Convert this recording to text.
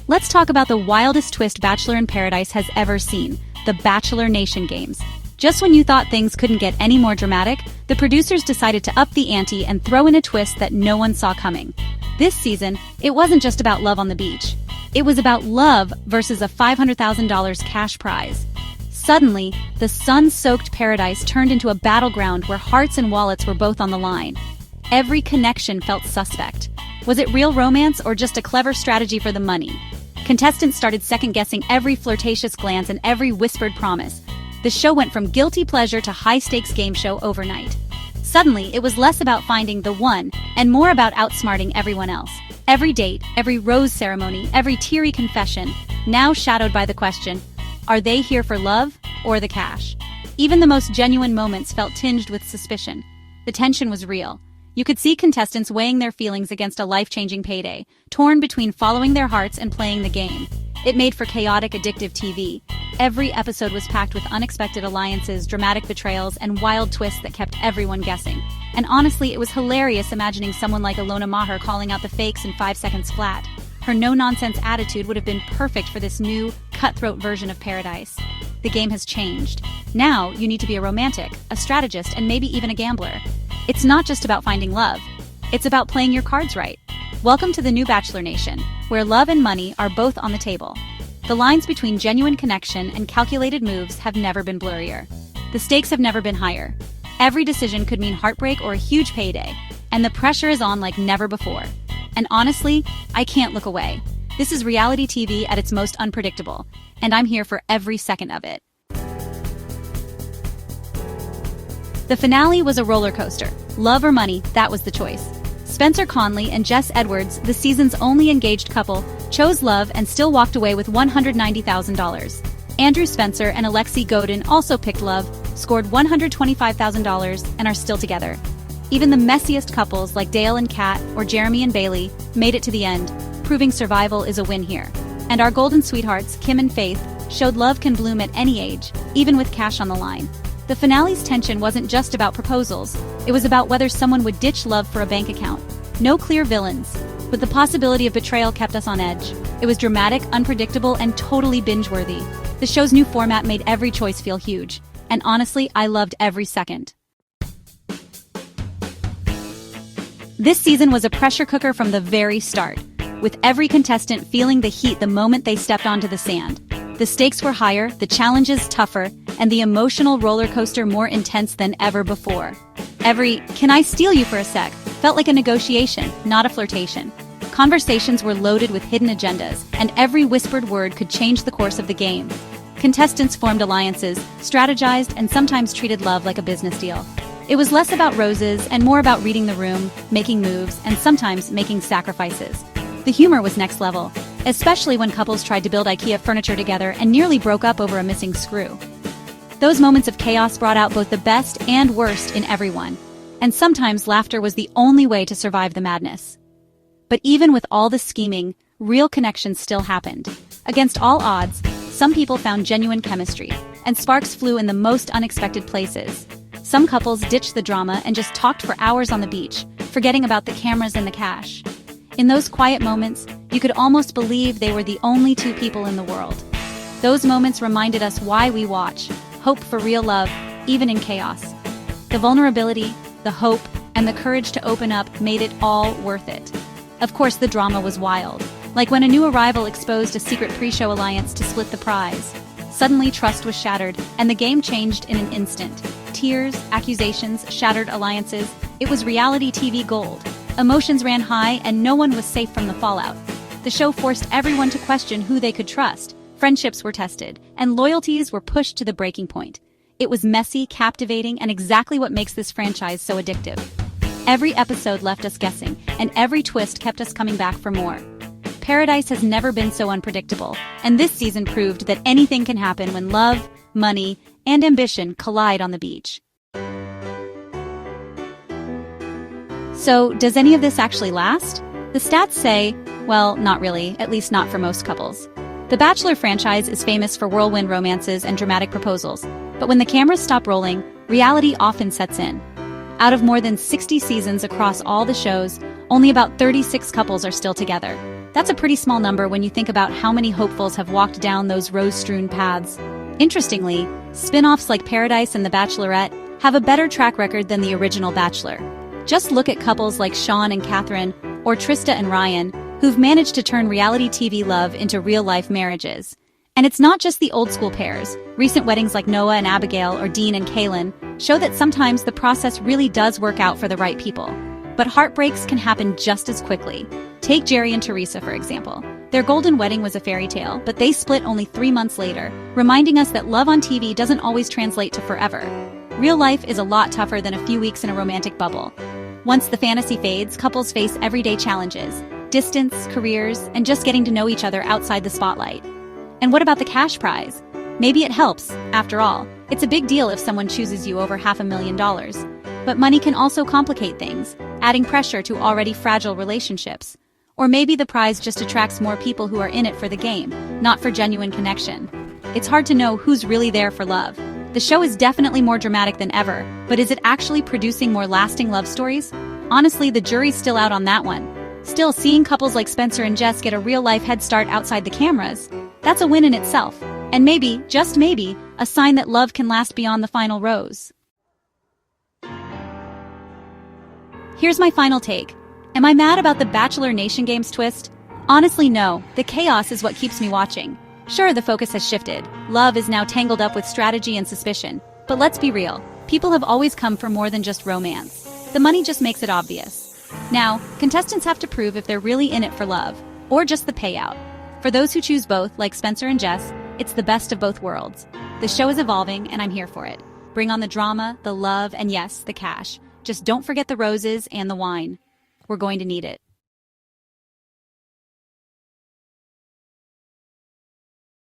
Let's talk about the wildest twist Bachelor in Paradise has ever seen, the Bachelor Nation games. Just when you thought things couldn't get any more dramatic, the producers decided to up the ante and throw in a twist that no one saw coming. This season, it wasn't just about love on the beach. It was about love versus a $500,000 cash prize. Suddenly, the sun-soaked paradise turned into a battleground where hearts and wallets were both on the line. Every connection felt suspect. Was it real romance or just a clever strategy for the money? Contestants started second-guessing every flirtatious glance and every whispered promise. The show went from guilty pleasure to high-stakes game show overnight. Suddenly, it was less about finding the one and more about outsmarting everyone else. Every date, every rose ceremony, every teary confession, now shadowed by the question, are they here for love or the cash? Even the most genuine moments felt tinged with suspicion. The tension was real. You could see contestants weighing their feelings against a life-changing payday, torn between following their hearts and playing the game. It made for chaotic, addictive TV. Every episode was packed with unexpected alliances, dramatic betrayals, and wild twists that kept everyone guessing. And honestly, it was hilarious imagining someone like Ilona Maher calling out the fakes in 5 seconds flat. Her no-nonsense attitude would have been perfect for this new, cutthroat version of Paradise. The game has changed. Now, you need to be a romantic, a strategist, and maybe even a gambler. It's not just about finding love. It's about playing your cards right. Welcome to the new Bachelor Nation, where love and money are both on the table. The lines between genuine connection and calculated moves have never been blurrier. The stakes have never been higher. Every decision could mean heartbreak or a huge payday, and the pressure is on like never before. And honestly, I can't look away. This is reality TV at its most unpredictable, and I'm here for every second of it. The finale was a roller coaster. Love or money, that was the choice. Spencer Conley and Jess Edwards, the season's only engaged couple, chose love and still walked away with $190,000. Andrew Spencer and Alexei Godin also picked love, scored $125,000, and are still together. Even the messiest couples like Dale and Kat or Jeremy and Bailey made it to the end, proving survival is a win here. And our golden sweethearts, Kim and Faith, showed love can bloom at any age, even with cash on the line. The finale's tension wasn't just about proposals. It was about whether someone would ditch love for a bank account. No clear villains, but the possibility of betrayal kept us on edge. It was dramatic, unpredictable, and totally binge-worthy. The show's new format made every choice feel huge. And honestly, I loved every second. This season was a pressure cooker from the very start, with every contestant feeling the heat the moment they stepped onto the sand. The stakes were higher, the challenges tougher, and the emotional roller coaster more intense than ever before. Every "can I steal you for a sec" felt like a negotiation, not a flirtation. Conversations were loaded with hidden agendas, and every whispered word could change the course of the game. Contestants formed alliances, strategized, and sometimes treated love like a business deal. It was less about roses and more about reading the room, making moves, and sometimes making sacrifices. The humor was next level, especially when couples tried to build IKEA furniture together and nearly broke up over a missing screw. Those moments of chaos brought out both the best and worst in everyone, and sometimes laughter was the only way to survive the madness. But even with all the scheming, real connections still happened. Against all odds, some people found genuine chemistry, and sparks flew in the most unexpected places. Some couples ditched the drama and just talked for hours on the beach, forgetting about the cameras and the cash. In those quiet moments, you could almost believe they were the only two people in the world. Those moments reminded us why we watch, hope for real love, even in chaos. The vulnerability, the hope, and the courage to open up made it all worth it. Of course, the drama was wild, like when a new arrival exposed a secret pre-show alliance to split the prize. Suddenly, trust was shattered, and the game changed in an instant. Tears, accusations, shattered alliances. It was reality TV gold. Emotions ran high, and no one was safe from the fallout. The show forced everyone to question who they could trust. Friendships were tested, and loyalties were pushed to the breaking point. It was messy, captivating, and exactly what makes this franchise so addictive. Every episode left us guessing, and every twist kept us coming back for more. Paradise has never been so unpredictable, and this season proved that anything can happen when love, money, and ambition collide on the beach. So, does any of this actually last? The stats say, well, not really, at least not for most couples. The Bachelor franchise is famous for whirlwind romances and dramatic proposals, but when the cameras stop rolling, reality often sets in. Out of more than 60 seasons across all the shows, only about 36 couples are still together. That's a pretty small number when you think about how many hopefuls have walked down those rose-strewn paths. Interestingly, spin-offs like Paradise and The Bachelorette have a better track record than the original Bachelor. Just look at couples like Sean and Catherine, or Trista and Ryan, who've managed to turn reality TV love into real-life marriages. And it's not just the old-school pairs. Recent weddings like Noah and Abigail or Dean and Kaylin show that sometimes the process really does work out for the right people. But heartbreaks can happen just as quickly. Take Jerry and Teresa, for example. Their golden wedding was a fairy tale, but they split only 3 months later, reminding us that love on TV doesn't always translate to forever. Real life is a lot tougher than a few weeks in a romantic bubble. Once the fantasy fades, couples face everyday challenges: distance, careers, and just getting to know each other outside the spotlight. And what about the cash prize? Maybe it helps. After all, it's a big deal if someone chooses you over $500,000. But money can also complicate things, adding pressure to already fragile relationships. Or maybe the prize just attracts more people who are in it for the game, not for genuine connection. It's hard to know who's really there for love. The show is definitely more dramatic than ever, but is it actually producing more lasting love stories? Honestly, the jury's still out on that one. Still, seeing couples like Spencer and Jess get a real-life head start outside the cameras, that's a win in itself. And maybe, just maybe, a sign that love can last beyond the final rose. Here's my final take. Am I mad about the Bachelor Nation Games twist? Honestly, no. The chaos is what keeps me watching. Sure, the focus has shifted. Love is now tangled up with strategy and suspicion. But let's be real. People have always come for more than just romance. The money just makes it obvious. Now, contestants have to prove if they're really in it for love, or just the payout. For those who choose both, like Spencer and Jess, it's the best of both worlds. The show is evolving, and I'm here for it. Bring on the drama, the love, and yes, the cash. Just don't forget the roses and the wine. We're going to need it.